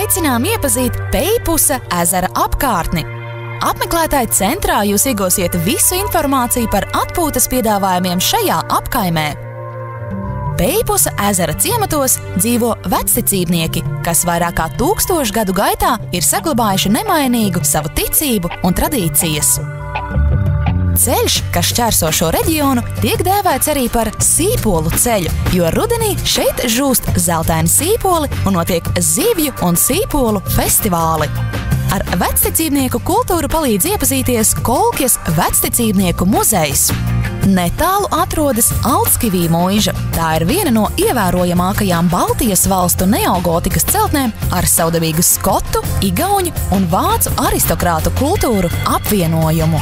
aicinām iepazīt Peipusa ezera apkārtni. Apmeklētāju centrā jūs iegūsiet visu informāciju par atpūtas piedāvājumiem šajā apkaimē. Peipusa ezera ciematos dzīvo vecticībnieki, kas vairāk kā 1000 gadu gaitā ir saglabājuši nemainīgu savu ticību un tradīcijas. Ceļš, kas šķērso šo reģionu, tiek dēvēts arī par sīpolu ceļu, jo rudenī šeit žūst zeltaini sīpoli un notiek zivju un sīpolu festivāli. Ar vecticībnieku kultūru palīdz iepazīties Kolkjas vecticībnieku muzejs. Netālu atrodas Altskivī muiža. Tā ir viena no ievērojamākajām Baltijas valstu neogotikas celtnēm ar savdabīgu skotu, igauņu un vācu aristokrātu kultūru apvienojumu.